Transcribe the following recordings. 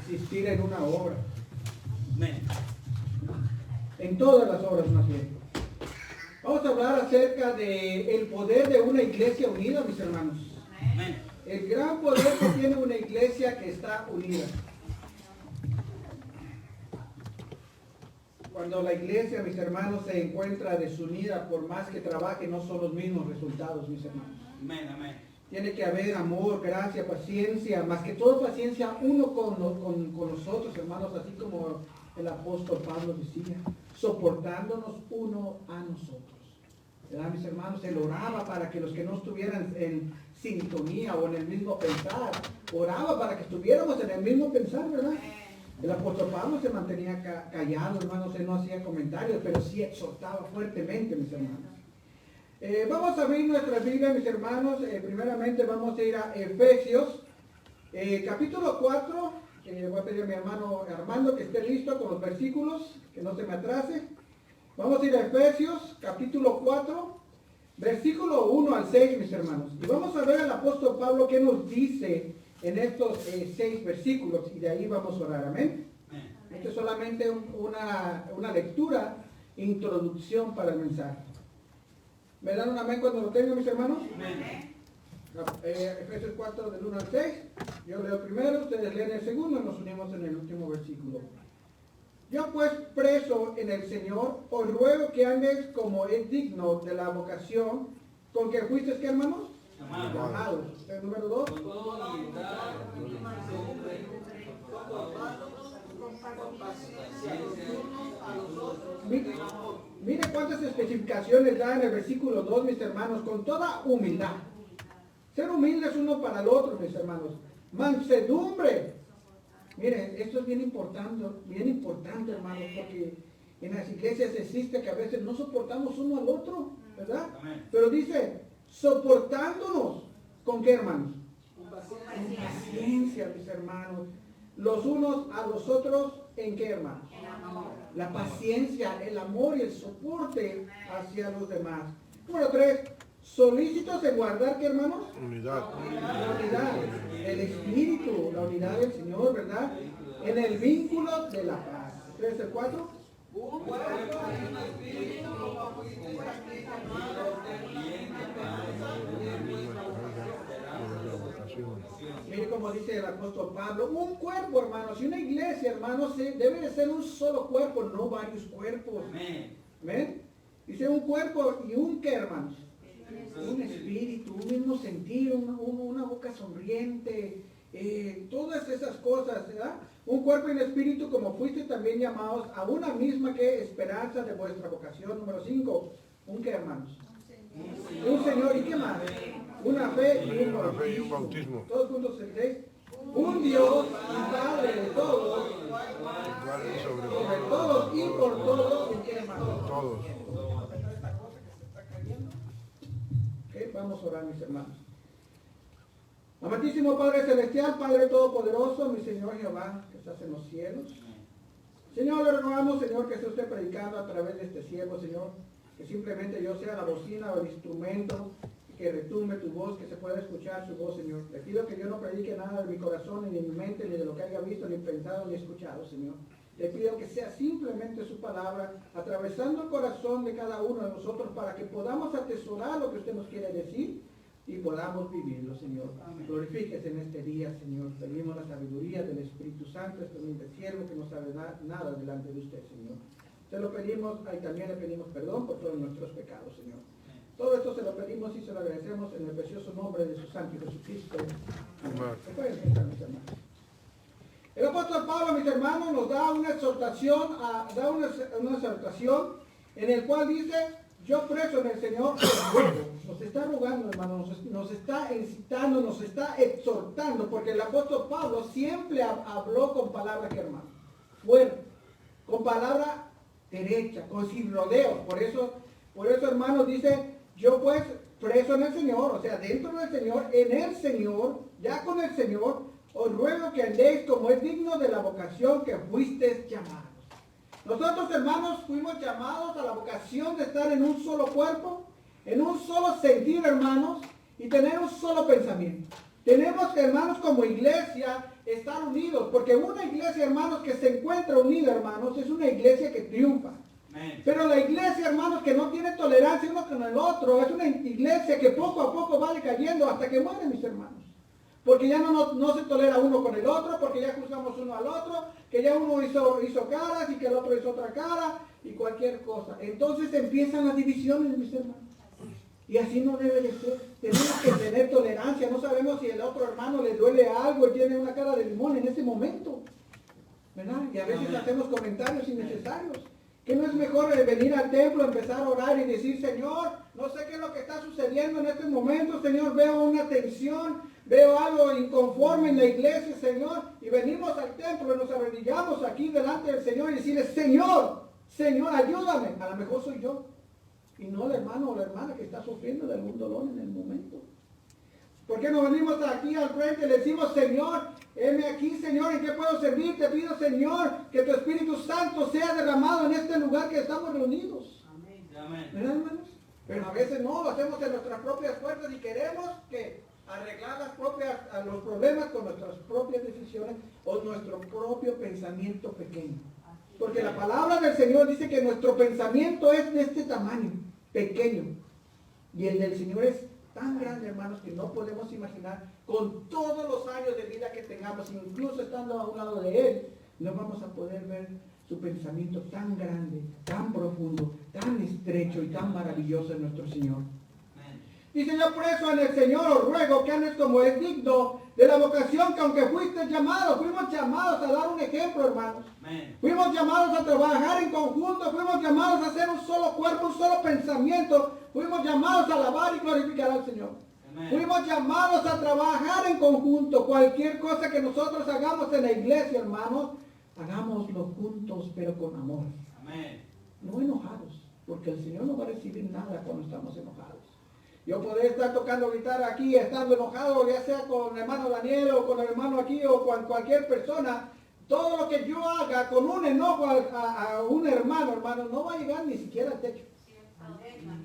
existir en una obra. Amén. En todas las obras más bien. Vamos a hablar acerca del poder de una iglesia unida, mis hermanos. Amén. El gran poder que tiene una iglesia que está unida. Cuando la iglesia, mis hermanos, se encuentra desunida, por más que trabaje, no son los mismos resultados, mis hermanos. Amén. Amén. Tiene que haber amor, gracia, paciencia, más que todo paciencia uno con nosotros, hermanos, así como el apóstol Pablo decía, soportándonos uno a nosotros. ¿Verdad, mis hermanos? Él oraba para que los que no estuvieran en sintonía o en el mismo pensar, oraba para que estuviéramos en el mismo pensar, ¿verdad? El apóstol Pablo se mantenía callado, hermanos, él no hacía comentarios, pero sí exhortaba fuertemente, mis hermanos. Vamos a abrir nuestra Biblia, mis hermanos. Primeramente vamos a ir a Efesios, capítulo 4. Voy a pedir a mi hermano Armando que esté listo con los versículos, que no se me atrase. Vamos a ir a Efesios, capítulo 4, versículo 1 al 6, mis hermanos. Y vamos a ver al apóstol Pablo qué nos dice en estos 6 versículos, y de ahí vamos a orar. Amén. Esto es solamente una lectura, introducción para el mensaje. ¿Me dan un amén cuando lo tengan, mis hermanos? Amén. Efesios 4 del 1 al 6. Yo leo el primero, ustedes leen el segundo y nos unimos en el último versículo. Yo pues, preso en el Señor, os ruego que andéis como es digno de la vocación con que fuisteis, ¿qué, hermanos? Llamados. El número 2. Mire cuántas especificaciones da en el versículo 2, mis hermanos, con toda humildad. Ser humildes uno para el otro, mis hermanos. Mansedumbre. Miren, esto es bien importante, hermanos, porque en las iglesias existe que a veces no soportamos uno al otro, ¿verdad? Amén. Pero dice, soportándonos, ¿con qué, hermanos? Con paciencia, mis hermanos. Los unos a los otros, ¿en qué, hermanos? La paciencia, el amor y el soporte hacia los demás. Número 3, solícitos en guardar, ¿qué, hermanos? Unidad. La unidad, el espíritu, la unidad del Señor, ¿verdad? En el vínculo de la paz. 3 al 4. Mire como dice el apóstol Pablo, un cuerpo, hermanos, y una iglesia, hermanos, debe de ser un solo cuerpo, no varios cuerpos. Amén. ¿Ven? Dice un cuerpo y un qué, hermanos. Un espíritu, un mismo sentir, una boca sonriente, todas esas cosas, ¿verdad? Un cuerpo y un espíritu, como fuiste también llamados a una misma que esperanza de vuestra vocación. Número 5, ¿un qué, hermanos? Un Señor, ¿y qué más? Una fe y un bautismo. Todos juntos el 6. Un Dios y Padre de todos, sobre todos y por todos, ¿en qué, hermanos? Todos. Okay, vamos a orar, mis hermanos. Amantísimo Padre Celestial, Padre Todopoderoso, mi Señor Jehová, que estás en los cielos. Señor, le rogamos, Señor, que sea usted predicando a través de este siervo, Señor, que simplemente yo sea la bocina o el instrumento, que retumbe tu voz, que se pueda escuchar su voz, Señor. Le pido que yo no predique nada de mi corazón, ni de mi mente, ni de lo que haya visto, ni pensado, ni escuchado, Señor. Le pido que sea simplemente su palabra, atravesando el corazón de cada uno de nosotros, para que podamos atesorar lo que usted nos quiere decir y podamos vivirlo, Señor. Glorifíquese en este día, Señor. Pedimos la sabiduría del Espíritu Santo, este humilde siervo que no sabe nada delante de usted, Señor. Se lo pedimos, y también le pedimos perdón por todos nuestros pecados, Señor. Todo esto se lo pedimos y se lo agradecemos en el precioso nombre de su Santo Jesucristo. Amén. ¿Se pueden sentar, mis hermanos? El apóstol Pablo, mis hermanos, nos da una exhortación, una exhortación en el cual dice, yo preso en el Señor, nos está rogando, hermanos, nos está incitando, nos está exhortando, porque el apóstol Pablo siempre habló con palabras, hermanos, fuerte, con palabra derecha, con sin rodeos. Por eso, hermanos, dice, yo pues preso en el Señor, o sea, dentro del Señor, en el Señor, ya con el Señor, os ruego que andéis como es digno de la vocación que fuisteis llamados. Nosotros, hermanos, fuimos llamados a la vocación de estar en un solo cuerpo, en un solo sentir, hermanos, y tener un solo pensamiento. Tenemos que, hermanos, como iglesia, estar unidos, porque una iglesia, hermanos, que se encuentra unida, hermanos, es una iglesia que triunfa. Amén. Pero la iglesia, hermanos, que no tiene tolerancia uno con el otro, es una iglesia que poco a poco va decayendo hasta que mueren, mis hermanos. Porque ya no se tolera uno con el otro, porque ya juzgamos uno al otro, que ya uno hizo caras y que el otro hizo otra cara y cualquier cosa. Entonces empiezan las divisiones, mis hermanos. Y así no debe de ser. Tenemos que tener tolerancia. No sabemos si el otro hermano le duele algo y tiene una cara de limón en ese momento, ¿verdad? Y a veces hacemos comentarios innecesarios. ¿Que no es mejor venir al templo, empezar a orar y decir, Señor, no sé qué es lo que está sucediendo en este momento, Señor, veo una tensión, veo algo inconforme en la iglesia, Señor, y venimos al templo y nos arrodillamos aquí delante del Señor y decirle, Señor, ayúdame. A lo mejor soy yo, y no el hermano o la hermana que está sufriendo de algún dolor en el momento. ¿Por qué no venimos aquí al frente y le decimos, Señor, heme aquí, Señor, ¿en qué puedo servir? Te pido, Señor, que tu Espíritu Santo sea derramado en este lugar que estamos reunidos. Amén. ¿Verdad, hermanos? Pero a veces no, lo hacemos en nuestras propias fuerzas y queremos que arreglar los problemas con nuestras propias decisiones o nuestro propio pensamiento pequeño. Porque la palabra del Señor dice que nuestro pensamiento es de este tamaño, pequeño. Y el del Señor es tan grande, hermanos, que no podemos imaginar con todos los años de vida que tengamos, incluso estando a un lado de Él, no vamos a poder ver su pensamiento tan grande, tan profundo, tan estrecho y tan maravilloso en nuestro Señor. Dice, yo por eso en el Señor os ruego que andes como es digno de la vocación que aunque fuimos llamados a dar un ejemplo, hermanos. Amén. Fuimos llamados a trabajar en conjunto, fuimos llamados a hacer un solo cuerpo, un solo pensamiento, fuimos llamados a alabar y glorificar al Señor. Amén. Fuimos llamados a trabajar en conjunto. Cualquier cosa que nosotros hagamos en la iglesia, hermanos, hagámoslo juntos, pero con amor. Amén. No enojados, porque el Señor no va a recibir nada cuando estamos enojados. Yo podría estar tocando guitarra aquí, estando enojado, ya sea con el hermano Daniel o con el hermano aquí o con cualquier persona. Todo lo que yo haga con un enojo a un hermano, no va a llegar ni siquiera al techo.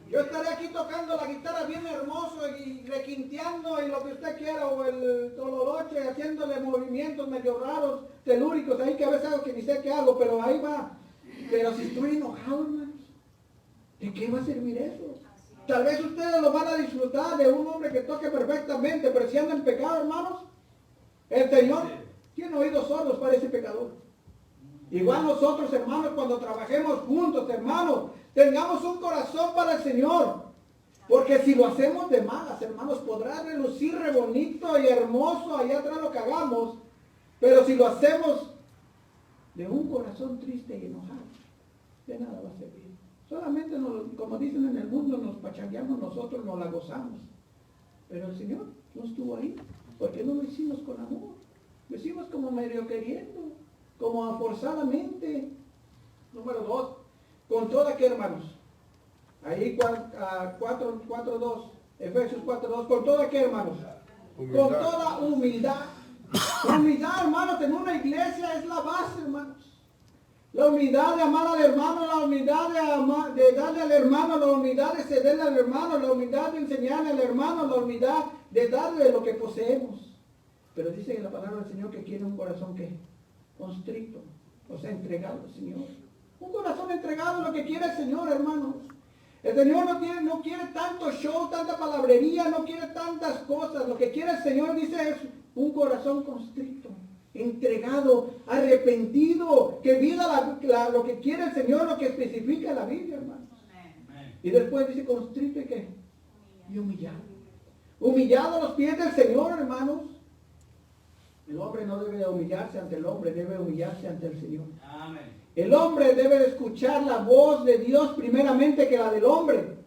Yo estaré aquí tocando la guitarra bien hermoso y requinteando y lo que usted quiera, o el tololoche, haciéndole movimientos medio raros, telúricos, ahí que a veces hago que ni sé qué hago, pero ahí va. Pero si estoy enojado, hermanos, ¿de qué va a servir eso? Tal vez ustedes lo van a disfrutar de un hombre que toque perfectamente, pero si anda en pecado, hermanos, el Señor tiene oídos sordos para ese pecador. Igual nosotros, hermanos, cuando trabajemos juntos, hermanos, tengamos un corazón para el Señor. Porque si lo hacemos de malas, hermanos, podrá relucir re bonito y hermoso allá atrás lo que hagamos. Pero si lo hacemos de un corazón triste y enojado, de nada va a servir. Solamente, como dicen en el mundo, nos pachangueamos nosotros, nos la gozamos. Pero el Señor no estuvo ahí, porque no lo hicimos con amor. Lo hicimos como medio queriendo, como forzadamente. Número 2, con toda que, hermanos. Ahí 4.2, Efesios 4.2, con toda que, hermanos. Humildad. Con toda humildad. La humildad, hermanos, en una iglesia es la base, hermanos. La humildad de amar al hermano, la humildad de darle al hermano, la humildad de cederle al hermano, la humildad de enseñarle al hermano, la humildad de darle lo que poseemos. Pero dice en la palabra del Señor que quiere un corazón que constricto, o sea, entregado al Señor. Un corazón entregado a lo que quiere el Señor, hermanos. El Señor no quiere tanto show, tanta palabrería, no quiere tantas cosas. Lo que quiere el Señor, dice, es un corazón constricto, entregado, arrepentido, que viva lo que quiere el Señor, lo que especifica la Biblia, hermanos. Amén. Y después dice constricto y qué? Y humillado. Humillado a los pies del Señor, hermanos. El hombre no debe humillarse ante el hombre, debe humillarse ante el Señor. Amén. El hombre debe de escuchar la voz de Dios primeramente que la del hombre.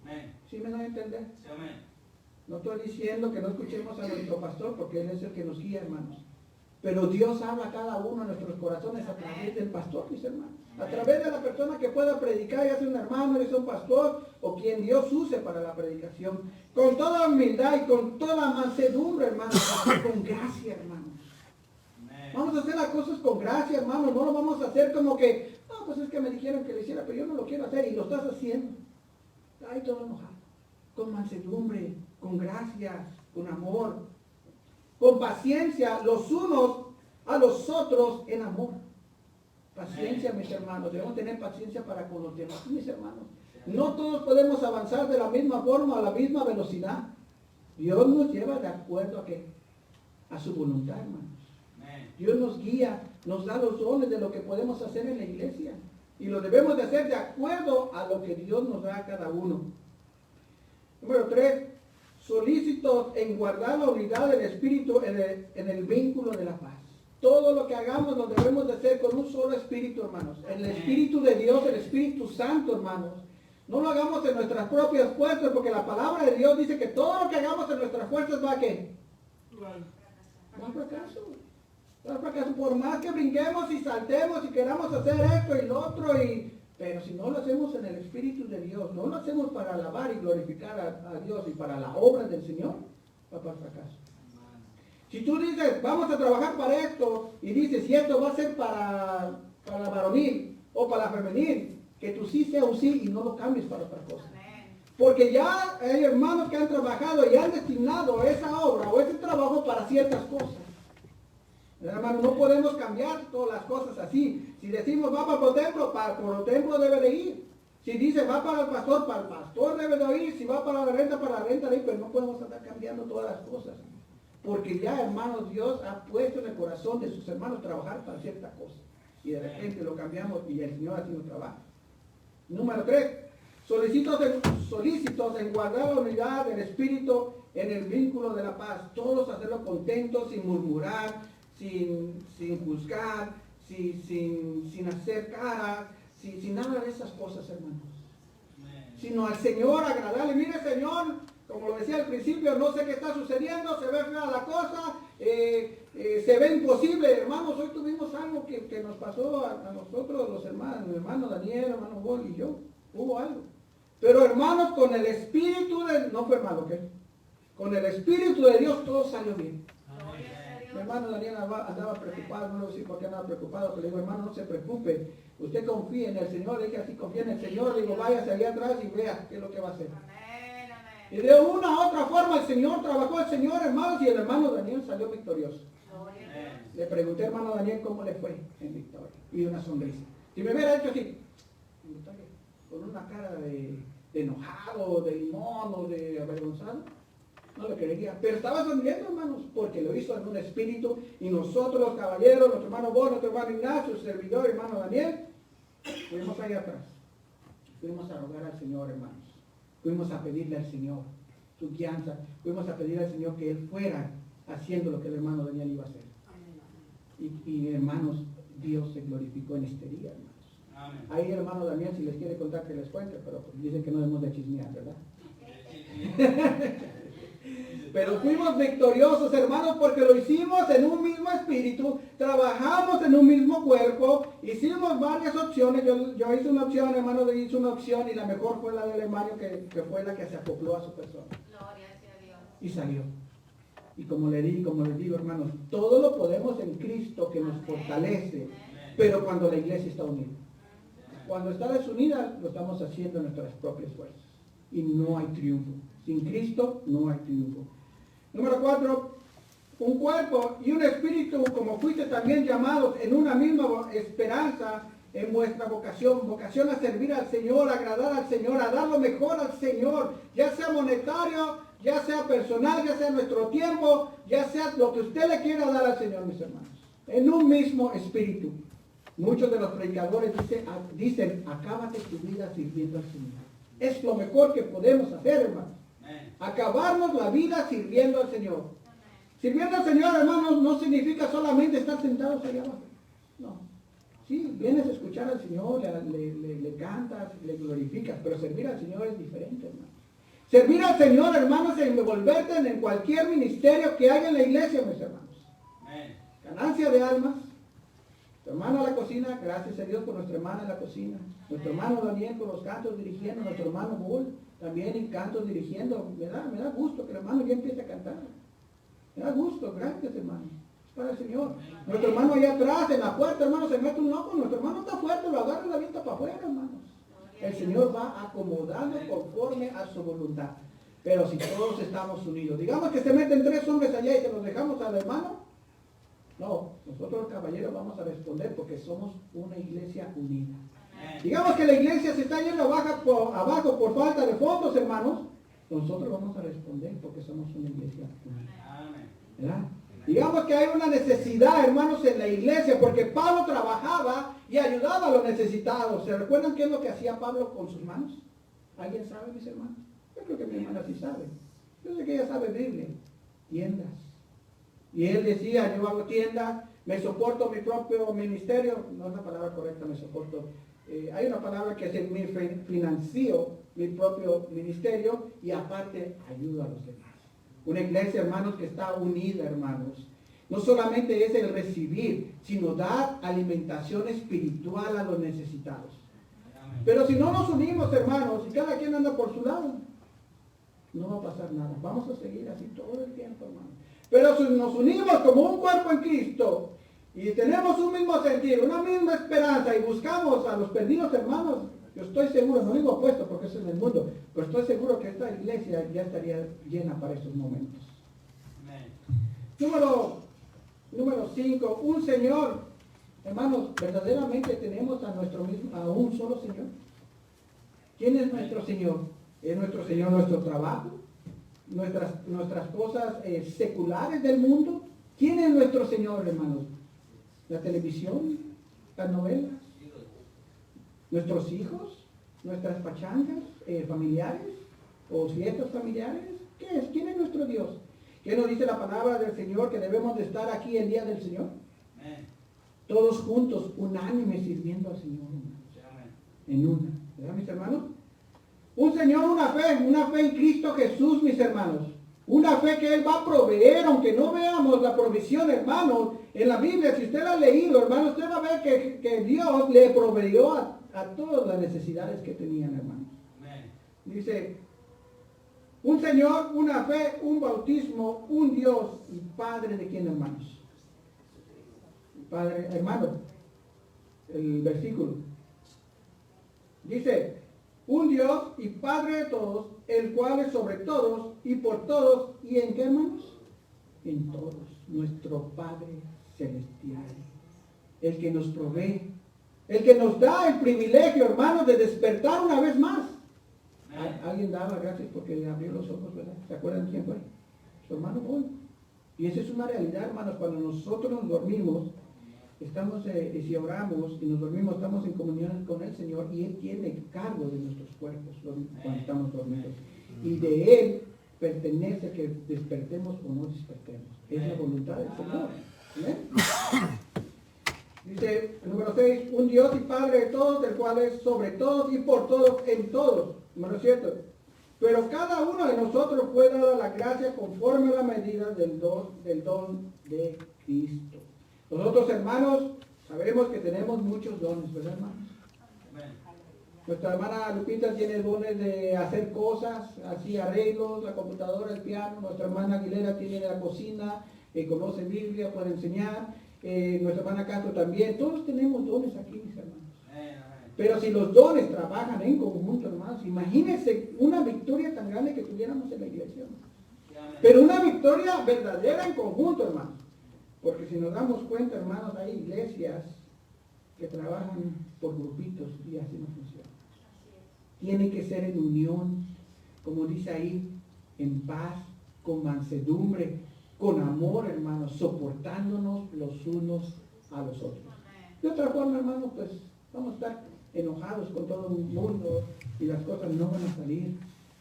Amén. ¿Sí me dan a entender? Sí, amén. No estoy diciendo que no escuchemos a nuestro pastor, porque Él es el que nos guía, hermanos. Pero Dios habla a cada uno de nuestros corazones a través del pastor, mis hermanos. A través de la persona que pueda predicar, ya sea un hermano, ya sea un pastor, o quien Dios use para la predicación. Con toda humildad y con toda mansedumbre, hermanos. Con gracia, hermanos. Vamos a hacer las cosas con gracia, hermanos. No lo vamos a hacer como que, no, pues es que me dijeron que lo hiciera, pero yo no lo quiero hacer y lo estás haciendo. Ay, todo enojado. Con mansedumbre, con gracia, con amor. con paciencia los unos a los otros en amor. Paciencia, mis hermanos. Debemos tener paciencia para con los demás, mis hermanos. No todos podemos avanzar de la misma forma, a la misma velocidad. Dios nos lleva de acuerdo a qué? A su voluntad, hermanos. Dios nos guía, nos da los dones de lo que podemos hacer en la iglesia. Y lo debemos de hacer de acuerdo a lo que Dios nos da a cada uno. Número 3. Solícitos en guardar la unidad del Espíritu en el vínculo de la paz. Todo lo que hagamos lo debemos de hacer con un solo Espíritu, hermanos. El Espíritu de Dios, el Espíritu Santo, hermanos. No lo hagamos en nuestras propias fuerzas, porque la palabra de Dios dice que todo lo que hagamos en nuestras fuerzas va a ¿qué? Va a fracaso. Va a fracaso. Por más que brinquemos y saltemos y queramos hacer esto y lo otro, pero si no lo hacemos en el Espíritu de Dios, no lo hacemos para alabar y glorificar a Dios y para la obra del Señor, va para fracaso. Si tú dices, vamos a trabajar para esto, y dices, si esto va a ser para la varonil o para la femenil, que tu sí sea un sí y no lo cambies para otra cosa. Porque ya hay hermanos que han trabajado y han destinado esa obra o ese trabajo para ciertas cosas. Hermano, no podemos cambiar todas las cosas así. Si decimos va para el templo debe de ir. Si dice va para el pastor debe de ir. Si va para la renta de ir. Pero no podemos andar cambiando todas las cosas. Porque ya, hermanos, Dios ha puesto en el corazón de sus hermanos trabajar para cierta cosa. Y de repente lo cambiamos y el Señor así no trabaja. Número 3. Solícitos en guardar la unidad del Espíritu en el vínculo de la paz. Todos hacerlo contentos, sin murmurar, sin juzgar, sin hacer caras, sin nada de esas cosas, hermanos. Sino al Señor agradarle. Mire, Señor, como lo decía al principio, no sé qué está sucediendo, se ve fea la cosa, se ve imposible. Hermanos, hoy tuvimos algo que nos pasó a nosotros, los hermanos, mi hermano Daniel, hermano Bol y yo. Hubo algo. Pero hermanos, con el Espíritu no fue malo, ¿qué? Con el Espíritu de Dios todo salió bien. Mi hermano Daniel andaba preocupado, no lo sé por qué andaba preocupado, pero le digo, hermano, no se preocupe, usted confíe en el Señor. Le dije así, confía en el Señor. Le digo, váyase allá atrás y vea qué es lo que va a hacer. Y de una u otra forma el Señor trabajó, el Señor, hermanos, y el hermano Daniel salió victorioso. Le pregunté, hermano Daniel, cómo le fue en victoria. Y una sonrisa. Si me hubiera hecho así, con una cara de enojado, de limón o de avergonzado, no le creería. Pero estaba sonriendo, hermanos, porque lo hizo en un espíritu. Y nosotros, los caballeros, nuestro hermano Bono, nuestro hermano Ignacio, su servidor, hermano Daniel, fuimos allá atrás. Fuimos a rogar al Señor, hermanos. Fuimos a pedirle al Señor su guianza. Fuimos a pedirle al Señor que Él fuera haciendo lo que el hermano Daniel iba a hacer. Y hermanos, Dios se glorificó en este día, hermanos. Amén. Ahí, hermano Daniel, si les quiere contar que les cuente, pero pues dicen que no debemos de chismear, ¿verdad? Pero fuimos victoriosos, hermanos, porque lo hicimos en un mismo espíritu, trabajamos en un mismo cuerpo, hicimos varias opciones. Yo hice una opción, hermano, hizo una opción, y la mejor fue la del hermano que fue la que se acopló a su persona. Gloria a Dios. Y salió. Y como les digo, hermanos, todo lo podemos en Cristo que nos fortalece, pero cuando la iglesia está unida. Cuando está desunida, lo estamos haciendo en nuestras propias fuerzas. Y no hay triunfo. Sin Cristo no hay triunfo. Número 4, un cuerpo y un espíritu, como fuiste también llamados en una misma esperanza en vuestra vocación. Vocación a servir al Señor, a agradar al Señor, a dar lo mejor al Señor, ya sea monetario, ya sea personal, ya sea nuestro tiempo, ya sea lo que usted le quiera dar al Señor, mis hermanos. En un mismo espíritu. Muchos de los predicadores dicen, acábate tu vida sirviendo al Señor. Es lo mejor que podemos hacer, hermanos. Acabarnos la vida sirviendo al Señor. Sirviendo al Señor, hermanos, no significa solamente estar sentados allá abajo. No. Sí, vienes a escuchar al Señor, le cantas, le glorificas, pero servir al Señor es diferente, hermano. Servir al Señor, hermanos, es envolverte en cualquier ministerio que haya en la iglesia, mis hermanos. Ganancia de almas. Tu hermano a la cocina, gracias a Dios por nuestra hermana en la cocina. Nuestro hermano Daniel con los cantos dirigiendo, nuestro hermano Bull también en cantos dirigiendo. Me da gusto que el hermano ya empiece a cantar. Me da gusto, gracias, hermano. Es para el Señor. Nuestro hermano allá atrás, en la puerta, hermano, se mete un loco. Nuestro hermano está fuerte, lo agarra y la avienta para afuera, hermanos. El Señor va acomodando conforme a su voluntad. Pero si todos estamos unidos, digamos que se meten 3 hombres allá y se los dejamos al hermano, no, nosotros caballeros vamos a responder porque somos una iglesia unida. Digamos que la iglesia se está yendo abajo por falta de fondos, hermanos, nosotros vamos a responder porque somos una iglesia unida. ¿Verdad? Digamos que hay una necesidad, hermanos, en la iglesia, porque Pablo trabajaba y ayudaba a los necesitados. ¿Se recuerdan qué es lo que hacía Pablo con sus manos? ¿Alguien sabe, mis hermanos? Yo creo que mi hermana sí sabe. Yo sé que ella sabe Biblia. Tiendas. Y él decía, yo hago tiendas, me soporto mi propio ministerio. No es la palabra correcta, me soporto. Hay una palabra que es me financio mi propio ministerio y aparte ayudo a los demás. Una iglesia, hermanos, que está unida, hermanos. No solamente es el recibir, sino dar alimentación espiritual a los necesitados. Pero si no nos unimos, hermanos, y cada quien anda por su lado, no va a pasar nada. Vamos a seguir así todo el tiempo, hermanos. Pero si nos unimos como un cuerpo en Cristo y tenemos un mismo sentir, una misma esperanza y buscamos a los perdidos, hermanos, yo estoy seguro, no digo opuesto porque eso es en el mundo, pero estoy seguro que esta iglesia ya estaría llena para estos momentos. Número 5, un Señor. Hermanos, verdaderamente tenemos a un solo Señor. ¿Quién es nuestro Señor? ¿Es nuestro Señor nuestro trabajo? ¿Nuestras cosas seculares del mundo? ¿Quién es nuestro Señor, hermanos? ¿La televisión? ¿Las novelas? ¿Nuestros hijos? ¿Nuestras pachangas familiares? ¿O fiestas familiares? ¿Qué es? ¿Quién es nuestro Dios? ¿Qué nos dice la palabra del Señor que debemos de estar aquí el día del Señor? Todos juntos, unánimes, sirviendo al Señor. En una. ¿Verdad, mis hermanos? Un Señor, una fe en Cristo Jesús, mis hermanos. Una fe que Él va a proveer, aunque no veamos la provisión, hermanos. En la Biblia, si usted la ha leído, hermanos, usted va a ver que Dios le proveyó a todas las necesidades que tenían, hermanos. Dice, un Señor, una fe, un bautismo, un Dios y Padre de quién, hermanos. Padre, hermano, el versículo. Dice, un Dios y Padre de todos, el cual es sobre todos y por todos. ¿Y en qué, hermanos? En todos. Nuestro Padre celestial. El que nos provee. El que nos da el privilegio, hermanos, de despertar una vez más. Alguien daba gracias porque abrió los ojos, ¿verdad? ¿Se acuerdan quién fue? Su hermano Paul. Y esa es una realidad, hermanos. Cuando nosotros nos dormimos, estamos, si oramos y nos dormimos, estamos en comunión con el Señor y Él tiene cargo de nuestros cuerpos cuando estamos dormidos. Y de Él pertenece que despertemos o no despertemos. Es la voluntad del Señor. ¿Amén? Dice, número 6, un Dios y Padre de todos, del cual es sobre todos y por todos, en todos. Número 7. Pero cada uno de nosotros fue dada la gracia conforme a la medida del don de Cristo. Nosotros, hermanos, sabemos que tenemos muchos dones, ¿verdad, hermanos? Nuestra hermana Lupita tiene dones de hacer cosas, así arreglos, la computadora, el piano. Nuestra hermana Aguilera tiene la cocina, conoce Biblia, puede enseñar. Nuestra hermana Castro también. Todos tenemos dones aquí, mis hermanos. Pero si los dones trabajan en conjunto, hermanos, imagínense una victoria tan grande que tuviéramos en la iglesia, hermanos. Pero una victoria verdadera en conjunto, hermanos. Porque si nos damos cuenta, hermanos, hay iglesias que trabajan por grupitos y así no funciona. Tiene que ser en unión, como dice ahí, en paz, con mansedumbre, con amor, hermanos, soportándonos los unos a los otros. De otra forma, hermanos, pues vamos a estar enojados con todo el mundo y las cosas no van a salir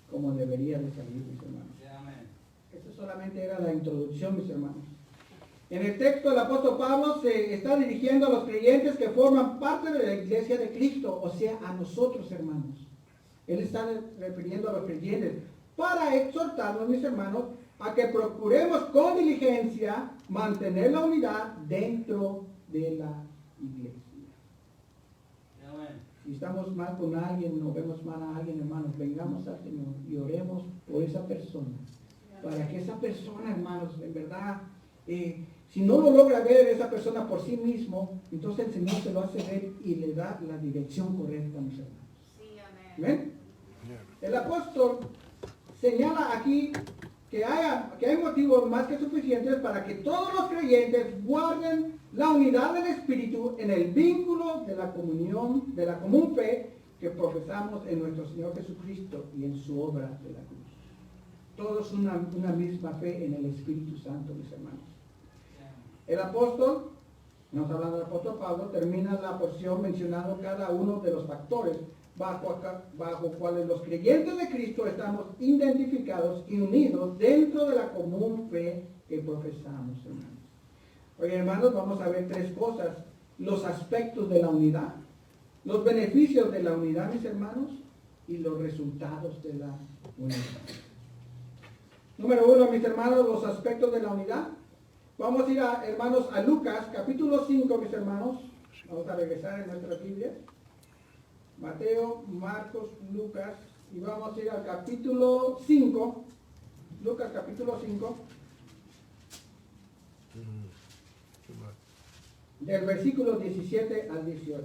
como deberían de salir, mis hermanos. Esto solamente era la introducción, mis hermanos. En el texto el apóstol Pablo se está dirigiendo a los creyentes que forman parte de la iglesia de Cristo, o sea, a nosotros, hermanos. Él está refiriendo a los creyentes para exhortarnos, mis hermanos, a que procuremos con diligencia mantener la unidad dentro de la iglesia. Si estamos mal con alguien, o vemos mal a alguien, hermanos, vengamos al Señor y oremos por esa persona. Para que esa persona, hermanos, en verdad, si no lo logra ver esa persona por sí mismo, entonces el Señor se lo hace ver y le da la dirección correcta, mis hermanos. Sí, amén. ¿Ven? El apóstol señala aquí que hay motivos más que suficientes para que todos los creyentes guarden la unidad del Espíritu en el vínculo de la comunión, de la común fe que profesamos en nuestro Señor Jesucristo y en su obra de la cruz. Todos una misma fe en el Espíritu Santo, mis hermanos. El apóstol, nos hablando del apóstol Pablo, termina la porción mencionando cada uno de los factores bajo cuales los creyentes de Cristo estamos identificados y unidos dentro de la común fe que profesamos, hermanos. Oye, hermanos, vamos a ver tres cosas: los aspectos de la unidad, los beneficios de la unidad, mis hermanos, y los resultados de la unidad. Número 1, mis hermanos, los aspectos de la unidad. Vamos a ir, hermanos, a Lucas, capítulo 5, mis hermanos. Vamos a regresar en nuestra Biblia. Mateo, Marcos, Lucas. Y vamos a ir al capítulo 5. Lucas, capítulo 5. Del versículo 17 al 18.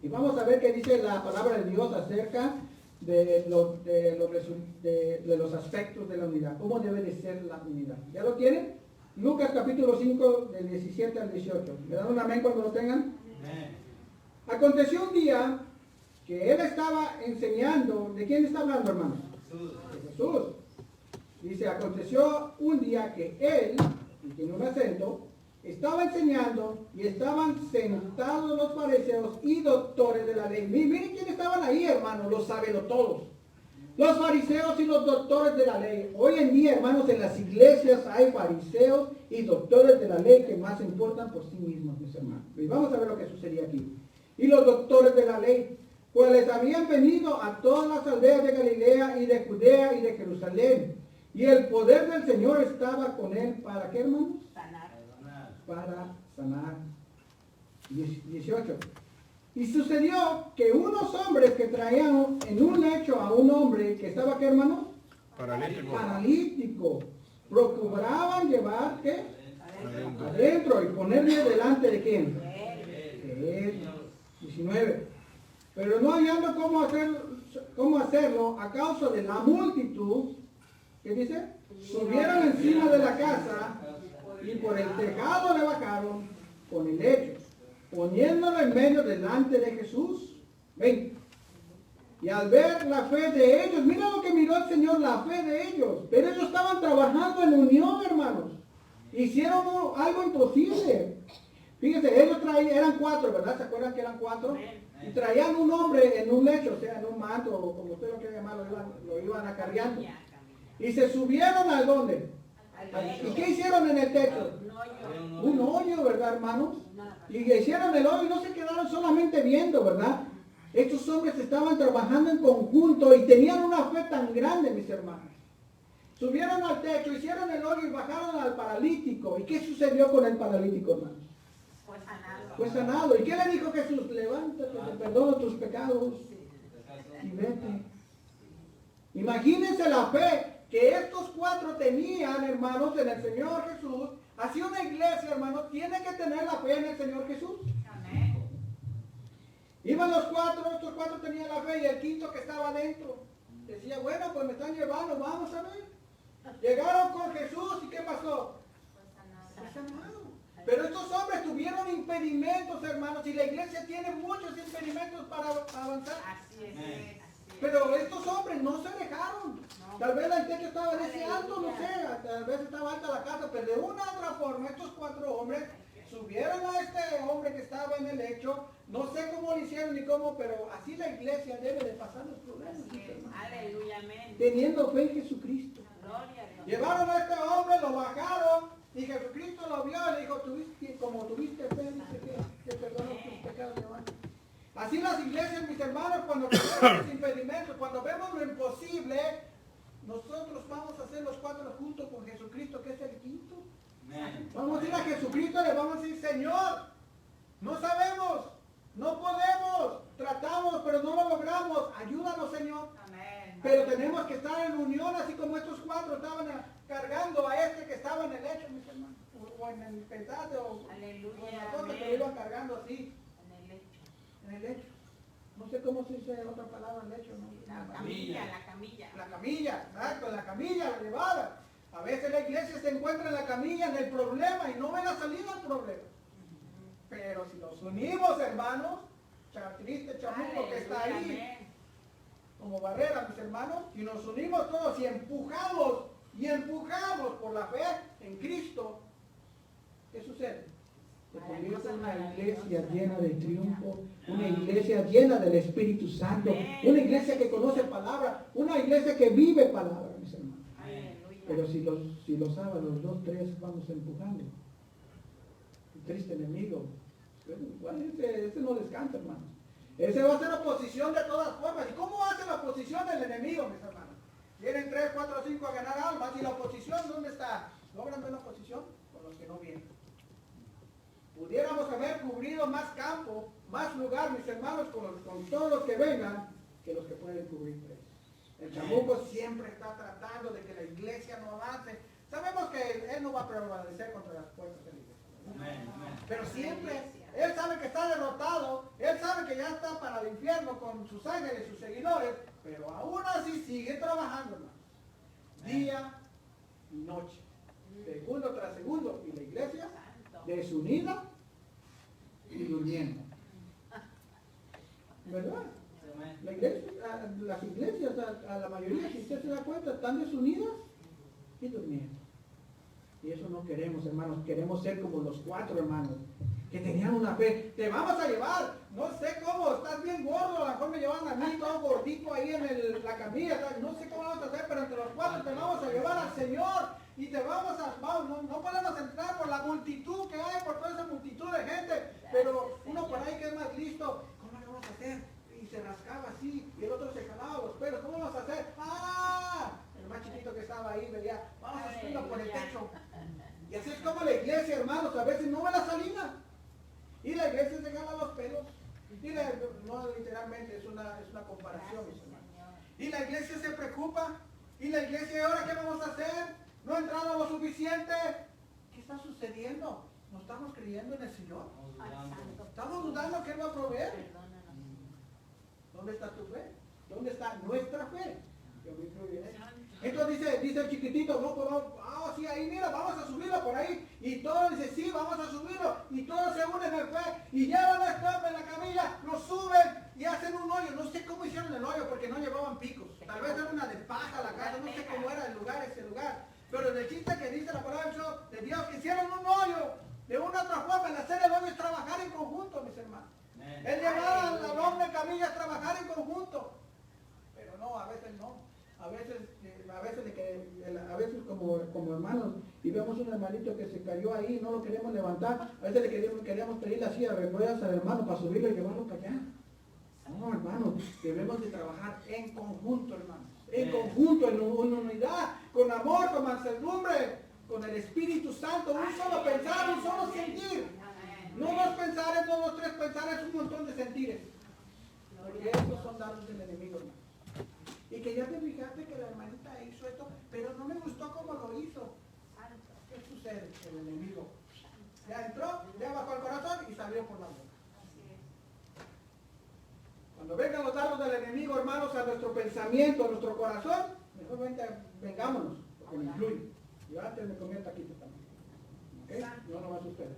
Y vamos a ver qué dice la palabra de Dios acerca de los aspectos de la unidad. ¿Cómo debe de ser la unidad? ¿Ya lo tienen? Lucas capítulo 5 del 17 al 18. ¿Me dan un amén cuando lo tengan? Amén. Aconteció un día que él estaba enseñando. ¿De quién está hablando, hermanos? Jesús. De Jesús. Dice, aconteció un día que él, y tiene un acento, estaba enseñando y estaban sentados los fariseos y doctores de la ley. Miren quiénes estaban ahí, hermanos, los sabelotodos. Los fariseos y los doctores de la ley. Hoy en día, hermanos, en las iglesias hay fariseos y doctores de la ley que más se importan por sí mismos, mis hermanos. Y vamos a ver lo que sucedía aquí. Y los doctores de la ley, pues les habían venido a todas las aldeas de Galilea y de Judea y de Jerusalén. Y el poder del Señor estaba con él. ¿Para qué, hermanos? Para sanar. 18. Y sucedió que unos hombres que traían en un lecho a un hombre que estaba, ¿qué, hermanos? Paralítico. Procuraban llevar, ¿qué? Adentro y ponerle delante de quién. De él. 19. Pero no hallando cómo hacerlo a causa de la multitud, ¿qué dice? Subieron encima de la casa y por el tejado le bajaron con el lecho, poniéndolo en medio delante de Jesús. 20. Y al ver la fe de ellos, mira lo que miró el Señor, la fe de ellos. Pero ellos estaban trabajando en unión, hermanos. Hicieron algo imposible. Fíjense, ellos eran 4, ¿verdad? ¿Se acuerdan que eran 4? Y traían un hombre en un lecho, o sea, en un manto, o como usted lo quiera llamar, lo iban acarreando. Y se subieron ¿a dónde? ¿Y qué hicieron en el techo? Un hoyo, ¿verdad, hermanos? Y hicieron el hoyo y no se quedaron solamente viendo, ¿verdad? Estos hombres estaban trabajando en conjunto y tenían una fe tan grande, mis hermanos. Subieron al techo, hicieron el hoyo y bajaron al paralítico. ¿Y qué sucedió con el paralítico, hermanos? Fue sanado. ¿Y qué le dijo Jesús? Levántate, te perdono tus pecados y vete. Imagínense la fe que estos 4 tenían, hermanos, en el Señor Jesús. Así una iglesia, hermanos, tiene que tener la fe en el Señor Jesús. Amén. Iban los 4, estos 4 tenían la fe y el quinto que estaba adentro decía, bueno, pues me están llevando, vamos a ver. Llegaron con Jesús y ¿qué pasó? Fue sanado. Pero estos hombres tuvieron impedimentos, hermanos, y la iglesia tiene muchos impedimentos para avanzar. Así es. Pero estos hombres no se dejaron. Tal vez el techo estaba de ese alto, no sé, tal vez estaba alta la casa, pero de una u otra forma estos 4 hombres subieron a este hombre que estaba en el lecho. No sé cómo lo hicieron ni cómo, pero así la iglesia debe de pasar los problemas. Aleluya, amén. Teniendo fe en Jesucristo. Llevaron a este hombre, lo bajaron. Y Jesucristo lo vio y le dijo, como tuviste fe, dice que perdonó tus pecados, hermano. Así las iglesias, mis hermanos, cuando vemos los impedimentos, cuando vemos lo imposible, nosotros vamos a hacer los 4 juntos con Jesucristo, que es el quinto. Amén. Vamos a ir a Jesucristo y le vamos a decir, Señor, no sabemos, no podemos, tratamos, pero no lo logramos, ayúdanos, Señor. Amén. Pero tenemos que estar en unión, así como estos 4 estaban cargando a este que estaba en el lecho, mis hermanos, o en el petate, o en la cosa que lo iban cargando así. En el lecho. No sé cómo se dice otra palabra, lecho, ¿no? La camilla. La camilla, exacto, en la camilla la llevaba. A veces la iglesia se encuentra en la camilla, en el problema, y no ve la salida al problema. Pero si nos unimos, hermanos, triste chamuco que está ahí, como barrera, mis hermanos, y nos unimos todos y empujamos por la fe en Cristo, ¿qué sucede? Se convierte en una iglesia llena de triunfo, una iglesia llena del Espíritu Santo, una iglesia que conoce palabra, una iglesia que vive palabra, mis hermanos. Pero si los sábados, 2, 3, vamos empujando, el triste enemigo, ese no descansa, hermanos. Ese va a ser oposición de todas formas. ¿Y cómo hace la oposición del enemigo, mis hermanos? Vienen 3, 4, 5 a ganar almas, y la oposición, ¿dónde está? ¿Logran ver la oposición? Con los que no vienen. Pudiéramos haber cubrido más campo, más lugar, mis hermanos, con todos los que vengan, que los que pueden cubrir 3. El chamuco siempre está tratando de que la iglesia no avance. Sabemos que él no va a prevalecer contra las puertas de la iglesia. Pero siempre, él sabe que está derrotado, él sabe que ya está para el infierno con sus ángeles, sus seguidores, pero aún así sigue trabajando, hermano. Día y noche, segundo tras segundo, y la iglesia desunida y durmiendo. ¿Verdad? La iglesia, las iglesias, a la mayoría, si usted se da cuenta, están desunidas y durmiendo. Y eso no queremos, hermanos. Queremos ser como los 4 hermanos que tenían una fe. Te vamos a llevar, no sé cómo, estás bien gordo, a lo mejor me llevan a mí todo gordito ahí en la camilla, no sé cómo vamos a hacer, pero entre los 4 te vamos a llevar al Señor y te vamos a, no podemos entrar por la multitud que hay, por toda esa multitud de gente, pero uno por ahí que es más listo, ¿cómo le vamos a hacer? Y se rascaba así, y el otro se jalaba los pelos, ¿cómo vamos a hacer? ¡Ah! El más chiquito que estaba ahí veía, vamos a subirlo por el techo. Y así es como la iglesia, hermanos, a veces no ve la salida. Y la iglesia se jala los pelos. Y no literalmente, es una comparación, mis hermanos. Y la iglesia se preocupa. Y la iglesia, ¿y ahora qué vamos a hacer? No entramos lo suficiente. ¿Qué está sucediendo? ¿No estamos creyendo en el Señor? ¿Estamos dudando que Él va a proveer? ¿Dónde está tu fe? ¿Dónde está nuestra fe? Yo me incluyo en eso. Entonces dice el chiquitito, no, pues sí, ahí mira, vamos a subirlo por ahí. Y todos dicen, sí, vamos a subirlo. Y todos se unen en fe y llevan a este hombre en la camilla, lo suben y hacen un hoyo. No sé cómo hicieron el hoyo porque no llevaban picos. Tal vez era una de paja la casa, no sé cómo era el lugar, ese lugar. Pero el chiste que dice la palabra de Dios, que hicieron un hoyo. De una u otra forma, el hacer el hoyo es trabajar en conjunto, mis hermanos. El llevar al hombre en camilla es trabajar en conjunto. Pero no, a veces no. A veces como hermanos, y vemos un hermanito que se cayó ahí, no lo queremos levantar, a veces le queríamos pedir la silla de ruedas al hermano para subirlo y llevarlo para allá. No, hermanos, debemos de trabajar en conjunto, hermanos, en conjunto, en unidad, con amor, con mansedumbre, con el Espíritu Santo, un solo pensar, un solo sentir. No 2 pensares, no 2, 3 pensares, un montón de sentires. Porque estos son datos del enemigo, hermano. Y que ya te fijaste que la hermanita hizo esto, pero no me gustó cómo lo hizo. ¿Qué sucede? El enemigo ya entró, ya bajó el corazón y salió por la boca. Cuando vengan los dardos del enemigo, hermanos, a nuestro pensamiento, a nuestro corazón, mejor vengámonos, porque me incluye. Yo antes me comí el taquito también. ¿Ok? No nomás ustedes.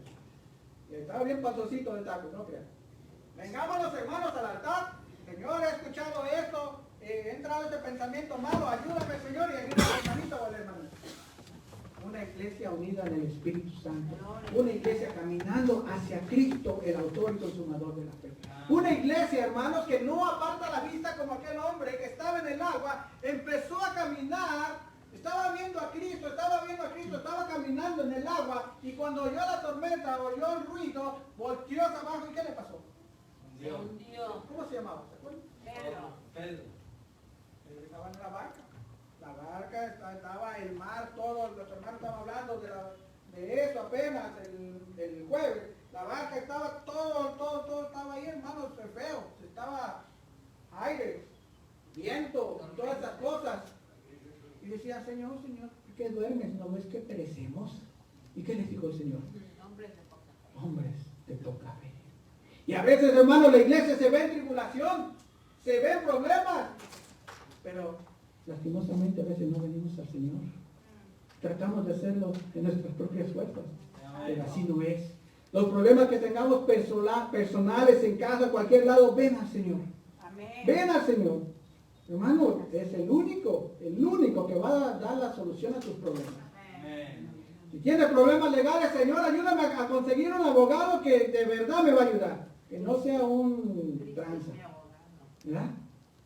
Estaba bien pasosito de taco, no crean. Vengámonos, hermanos, al altar. Señor, he escuchado esto. He entrado este pensamiento malo, ayúdame, Señor, y ayúdame al hermanito o al hermano. Una iglesia unida en el Espíritu Santo, una iglesia caminando hacia Cristo, el autor y consumador de la fe. Una iglesia, hermanos, que no aparta la vista como aquel hombre que estaba en el agua, empezó a caminar, estaba viendo a Cristo, estaba caminando en el agua, y cuando oyó la tormenta, oyó el ruido, volteó hacia abajo, ¿y qué le pasó? ¿Cómo se llamaba? ¿Se acuerdan? Pedro. Estaba en la barca estaba el mar, todo, los hermanos estaban hablando de eso apenas el jueves. La barca estaba todo estaba ahí, hermanos, feo. Estaba aire, viento, todas esas cosas. Y decía, Señor, ¿por qué duermes? ¿No ves que perecemos? ¿Y qué les dijo el Señor? Hombres, te toca ver. Y a veces, hermanos, la iglesia se ve en tribulación, se ve en problemas. Pero lastimosamente a veces no venimos al Señor. Tratamos de hacerlo en nuestras propias fuerzas, pero así no es. Los problemas que tengamos personales en casa, cualquier lado, ven al Señor. Ven al Señor. Hermano, es el único que va a dar la solución a tus problemas. Si tienes problemas legales, Señor, ayúdame a conseguir un abogado que de verdad me va a ayudar. Que no sea un tranza. ¿Verdad?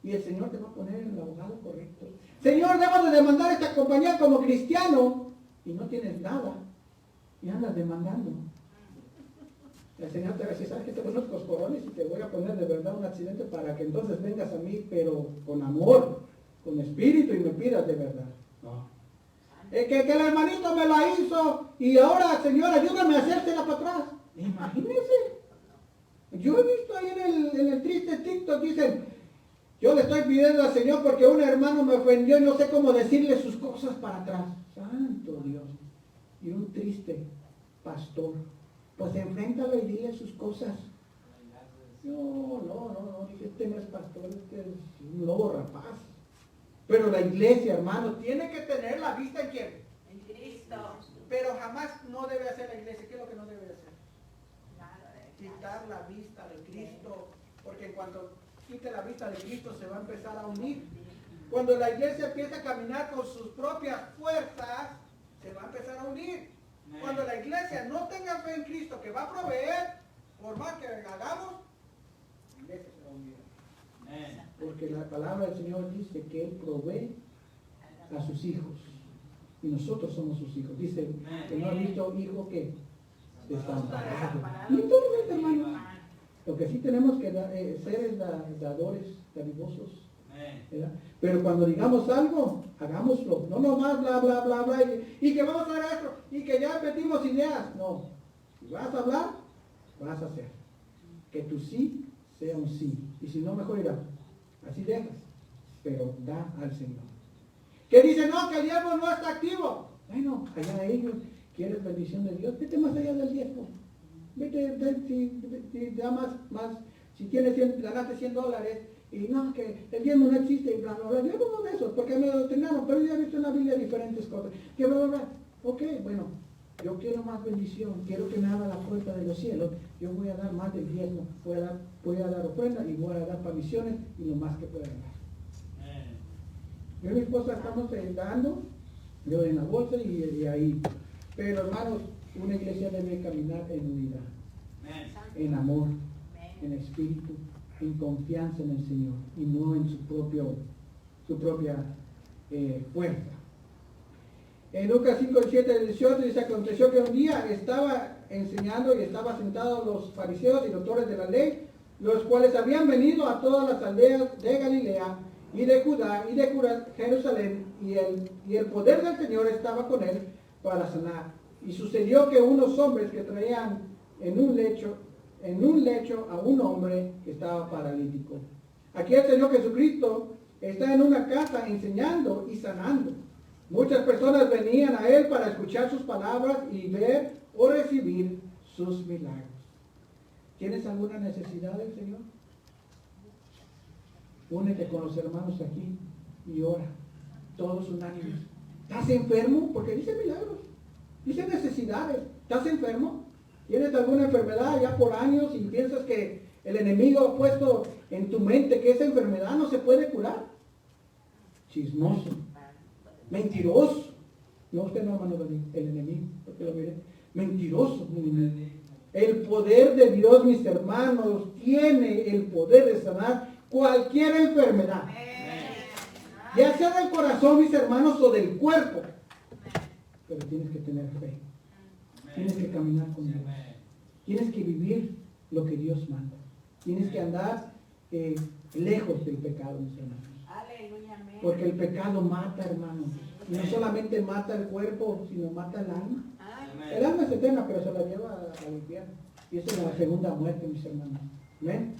Y el Señor te va a poner el abogado correcto. Señor, debo de demandar a esta compañía como cristiano. Y no tienes nada. Y andas demandando. El Señor te va a decir, ¿sabes que tengo unos coscorrones y te voy a poner de verdad un accidente para que entonces vengas a mí, pero con amor, con espíritu y me pidas de verdad? No. Que el hermanito me la hizo y ahora, Señor, ayúdame a hacérsela para atrás. Imagínense. Yo he visto ahí en el triste TikTok, dicen, yo le estoy pidiendo al Señor porque un hermano me ofendió y no sé cómo decirle sus cosas para atrás. Santo Dios. Y un triste pastor. Pues enfréntalo y dile sus cosas. No, este no es pastor, este es un lobo rapaz. Pero la iglesia, hermano, tiene que tener la vista en quién? En Cristo. Pero jamás no debe hacer la iglesia. ¿Qué es lo que no debe hacer? Quitar la vista de Cristo. Porque en cuanto quite la vista de Cristo se va a empezar a unir. Cuando la iglesia empieza a caminar con sus propias fuerzas, se va a empezar a unir. Cuando la iglesia no tenga fe en Cristo que va a proveer, por más que hagamos, la iglesia se va a unir. Porque la palabra del Señor dice que Él provee a sus hijos. Y nosotros somos sus hijos. Dice que no ha visto hijo que desamparado. Ni todo, hermano. Lo que sí tenemos que ser es dadores, dadivosos. ¿Verdad? Pero cuando digamos algo, hagámoslo. No nomás bla, bla, bla, bla. Y que vamos a hacer esto. Y que ya metimos ideas. No. Si vas a hablar, vas a hacer. Que tu sí sea un sí. Y si no, mejor irá. Así dejas. Pero da al Señor. Que dice, no, que el diezmo no está activo. Bueno, allá ellos. ¿Quieres bendición de Dios? Vete más allá del diezmo. Vete, si da más. Si tienes ganaste $100. Y no, que el diezmo no existe y bla, bla, bla. Yo no de eso, porque me lo adoctrinaron, pero yo he visto en la Biblia diferentes cosas. Que bla, bla, bla. Ok, bueno, yo quiero más bendición, quiero que me abra la puerta de los cielos. Yo voy a dar más del diezmo, voy a dar ofrenda y voy a dar para misiones y lo más que pueda dar. Yo y mi esposa estamos dando, yo en la bolsa y ahí. Pero hermanos, una iglesia debe caminar en unidad, en amor, en espíritu, en confianza en el Señor y no en su propia fuerza. En Lucas 5, 7, 18 dice, aconteció que un día estaba enseñando y estaba sentados los fariseos y doctores de la ley, los cuales habían venido a todas las aldeas de Galilea y de Judá y de Jerusalén, y el poder del Señor estaba con él para sanar. Y sucedió que unos hombres que traían en un lecho a un hombre que estaba paralítico. Aquí el Señor Jesucristo está en una casa enseñando y sanando. Muchas personas venían a Él para escuchar sus palabras y ver o recibir sus milagros. ¿Tienes alguna necesidad del Señor? Únete con los hermanos aquí y ora. Todos unánimes. ¿Estás enfermo? Porque dice milagros. Dice necesidades. ¿Estás enfermo? ¿Tienes alguna enfermedad ya por años y piensas que el enemigo ha puesto en tu mente que esa enfermedad no se puede curar? Chismoso. Mentiroso. No, usted no, hermano, el enemigo, porque lo mire. Mentiroso. El poder de Dios, mis hermanos, tiene el poder de sanar cualquier enfermedad. Ya sea del corazón, mis hermanos, o del cuerpo. Pero tienes que tener fe. Tienes que caminar con Dios. Tienes que vivir lo que Dios manda. Tienes que andar lejos del pecado, mis hermanos. Porque el pecado mata, hermanos. Y no solamente mata el cuerpo, sino mata el alma. El alma es eterna, pero se la lleva al infierno. Y esa es la segunda muerte, mis hermanos. ¿Ven?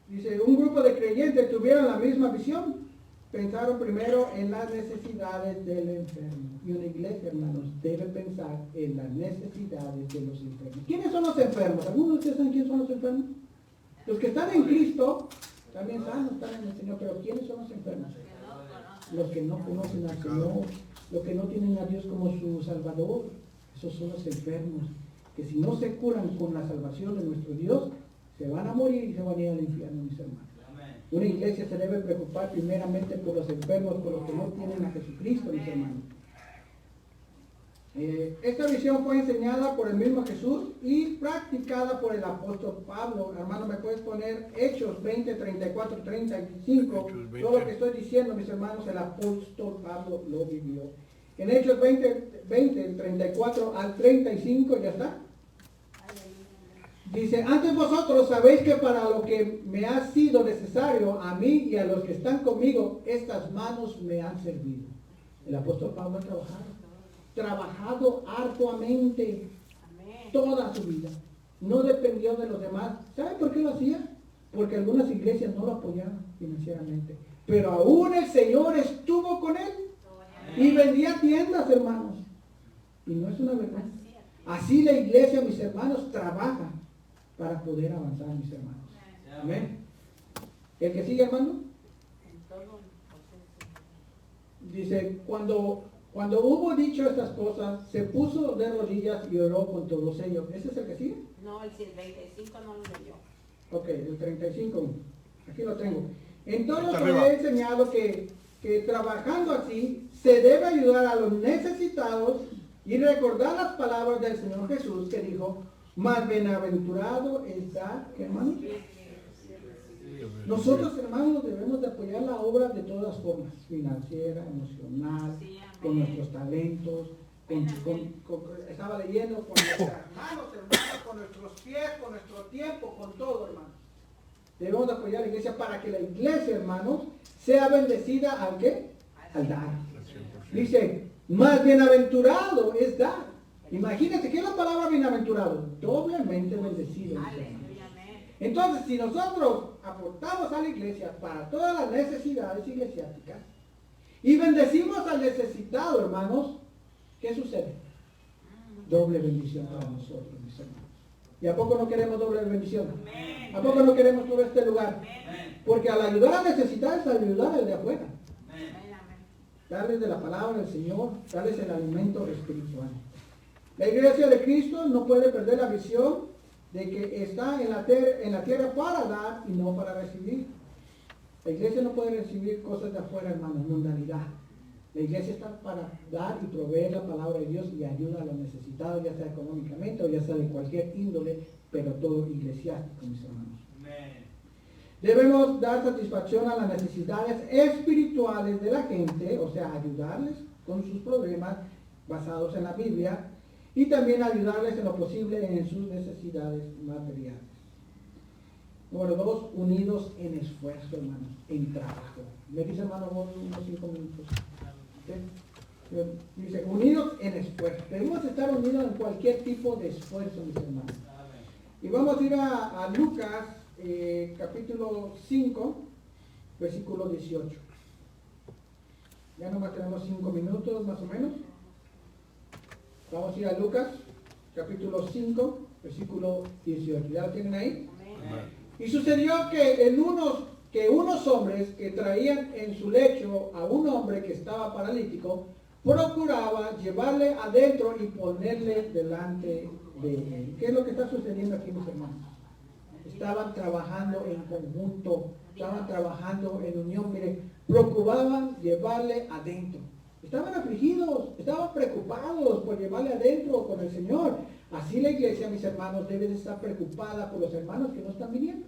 Dice, un grupo de creyentes tuvieron la misma visión. Pensaron primero en las necesidades del enfermo. Y una iglesia, hermanos, debe pensar en las necesidades de los enfermos. ¿Quiénes son los enfermos? ¿Algunos de ustedes saben quiénes son los enfermos? Los que están en Cristo También sanos, están en el Señor, pero ¿quiénes son los enfermos? Los que no conocen al Señor, los que no tienen a Dios como su Salvador. Esos son los enfermos, que si no se curan con la salvación de nuestro Dios, se van a morir y se van a ir al infierno, mis hermanos. Una iglesia se debe preocupar primeramente por los enfermos, por los que no tienen a Jesucristo, mis hermanos. Esta visión fue enseñada por el mismo Jesús y practicada por el apóstol Pablo. Hermano, ¿me puedes poner Hechos 20, 34, 35? Todo lo que estoy diciendo, mis hermanos, el apóstol Pablo lo vivió. En Hechos 20, 34 al 35, ¿ya está? Dice, antes vosotros sabéis que para lo que me ha sido necesario a mí y a los que están conmigo, estas manos me han servido. El apóstol Pablo ha trabajado arduamente toda su vida. No dependió de los demás. ¿Sabe por qué lo hacía? Porque algunas iglesias no lo apoyaban financieramente. Pero aún el Señor estuvo con él y vendía tiendas, hermanos. Y no es una verdad. Así la iglesia, mis hermanos, trabaja para poder avanzar, mis hermanos. Amén. ¿El que sigue, hermano? Dice, cuando hubo dicho estas cosas, se puso de rodillas y oró con todos ellos. ¿Ese es el que sigue? No, el 25 no lo leyó. Ok, el 35. Aquí lo tengo. Entonces os he enseñado que trabajando así, se debe ayudar a los necesitados y recordar las palabras del Señor Jesús que dijo, más bienaventurado está, ¿qué, hermano? Nosotros, hermanos, debemos de apoyar la obra de todas formas, financiera, emocional, con nuestros talentos, estaba leyendo, con nuestras manos, hermanos, con nuestros pies, con nuestro tiempo, con todo, hermanos. Debemos de apoyar a la iglesia para que la iglesia, hermanos, sea bendecida ¿al qué? Al dar. Dice, más bienaventurado es dar. Imagínate, ¿qué es la palabra bienaventurado? Doblemente bendecido. Entonces, si nosotros aportamos a la iglesia para todas las necesidades eclesiásticas y bendecimos al necesitado, hermanos, ¿qué sucede? Doble bendición para nosotros, mis hermanos. ¿Y a poco no queremos doble bendición? ¿A poco no queremos todo este lugar? Porque al ayudar al necesitado es ayudar al de afuera. Darles de la palabra del Señor, darles el alimento espiritual. La iglesia de Cristo no puede perder la visión de que está en la tierra para dar y no para recibir. La iglesia no puede recibir cosas de afuera, hermanos, mundanidad. La iglesia está para dar y proveer la palabra de Dios y ayuda a los necesitados, ya sea económicamente o ya sea de cualquier índole, pero todo eclesiástico, mis hermanos. Debemos dar satisfacción a las necesidades espirituales de la gente, o sea, ayudarles con sus problemas basados en la Biblia y también ayudarles en lo posible en sus necesidades materiales. Número 2, unidos en esfuerzo, hermanos, en trabajo. Me dice, hermano, unos 5 minutos. ¿Sí? Dice, unidos en esfuerzo. Debemos estar unidos en cualquier tipo de esfuerzo, mis hermanos. Y vamos a ir a Lucas, capítulo 5, versículo 18. Ya nomás tenemos 5 minutos, más o menos. Vamos a ir a Lucas, capítulo 5, versículo 18. ¿Ya lo tienen ahí? Amén. Y sucedió que unos hombres que traían en su lecho a un hombre que estaba paralítico, procuraban llevarle adentro y ponerle delante de él. ¿Qué es lo que está sucediendo aquí, mis hermanos? Estaban trabajando en conjunto, estaban trabajando en unión, miren, procuraban llevarle adentro. Estaban afligidos, estaban preocupados por llevarle adentro con el Señor. Así la iglesia, mis hermanos, debe de estar preocupada por los hermanos que no están viniendo,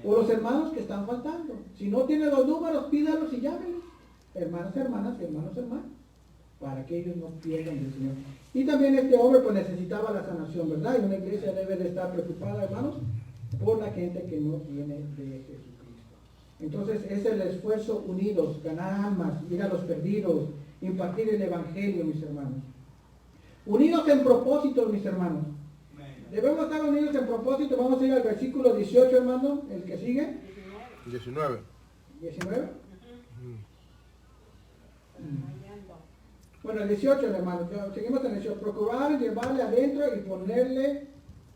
por los hermanos que están faltando. Si no tiene los números, pídalos y llámelos. Hermanas, hermanas, hermanos, hermanos, para que ellos no pierdan del Señor. Y también este hombre pues necesitaba la sanación, ¿verdad? Y una iglesia debe de estar preocupada, hermanos, por la gente que no viene de Jesucristo. Entonces es el esfuerzo unidos, ganar almas, ir a los perdidos, impartir el evangelio, mis hermanos. Unidos en propósito, mis hermanos. Debemos estar unidos en propósito. Vamos a ir al versículo 18, hermano, el que sigue. 19. 19. Bueno, el 18, hermano. Seguimos en el 18. Procurar llevarle adentro y ponerle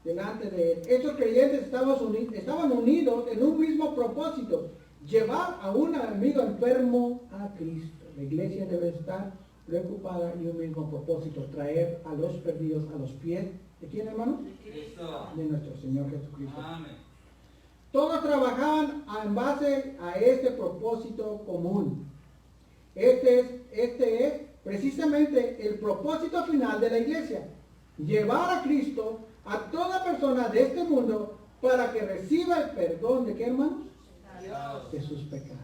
delante de él. Estos creyentes estaban unidos en un mismo propósito, llevar a un amigo enfermo a Cristo. La iglesia debe estar preocupada y un mismo propósito, traer a los perdidos a los pies. ¿De quién, hermano? Cristo. De nuestro Señor Jesucristo. Amén. Todos trabajaban en base a este propósito común. Este es precisamente el propósito final de la iglesia. Llevar a Cristo a toda persona de este mundo para que reciba el perdón de qué, hermanos? De sus pecados.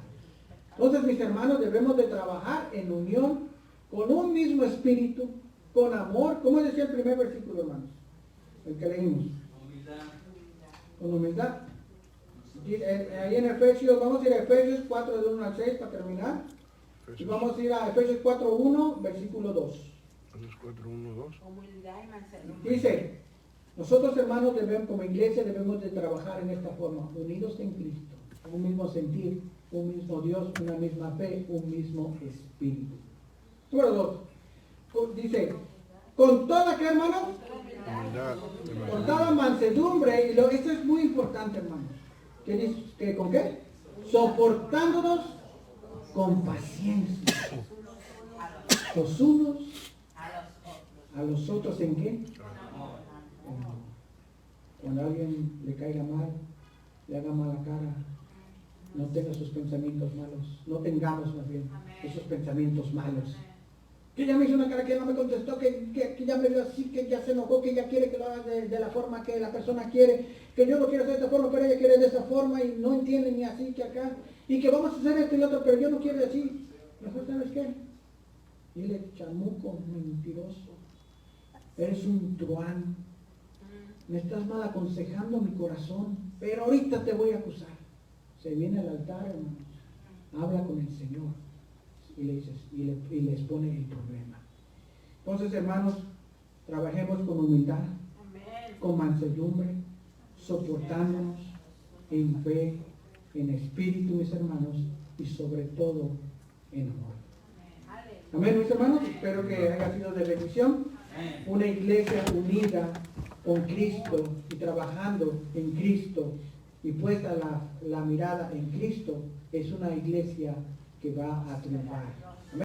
Entonces, mis hermanos, debemos de trabajar en unión con un mismo espíritu, con amor. ¿Cómo decía el primer versículo, hermanos? El que leímos. Humildad. Con humildad. Ahí en Efesios, vamos a ir a Efesios 4, del 1 al 6 para terminar. Y vamos a ir a Efesios 4, 1, versículo 2. Efesios 4, 1, 2. Humildad y mansedumbre. Dice, nosotros hermanos como iglesia debemos de trabajar en esta forma, unidos en Cristo, un mismo sentir, un mismo Dios, una misma fe, un mismo espíritu. Número 2. Dice, con toda, ¿qué, hermano? Humildad. Con toda mansedumbre, y esto es muy importante, hermano. ¿Qué dice? ¿Con qué? Soportándonos con paciencia. Los unos a los otros, ¿en qué? Cuando a alguien le caiga mal, le haga mala cara, no tenga sus pensamientos malos, no tengamos más bien esos pensamientos malos. Que ya me hizo una cara, que no me contestó, que ya me vio así, que ya se enojó, que ya quiere que lo haga de la forma que la persona quiere, que yo no quiero hacer de esta forma, pero ella quiere de esa forma y no entiende ni así que acá, y que vamos a hacer esto y lo otro, pero yo no quiero así. Mejor, ¿sabes qué? Dile, chamuco, mentiroso, eres un truán, me estás mal aconsejando mi corazón, pero ahorita te voy a acusar. Se viene al altar, hermanos, habla con el Señor y le dices, y les pone el problema. Entonces, hermanos, trabajemos con humildad, con mansedumbre, soportándonos en fe, en espíritu, mis hermanos, y sobre todo en amor. Amén, mis hermanos. Espero que haya sido de bendición. Una iglesia unida con Cristo y trabajando en Cristo y puesta la mirada en Cristo es una iglesia que va a triunfar.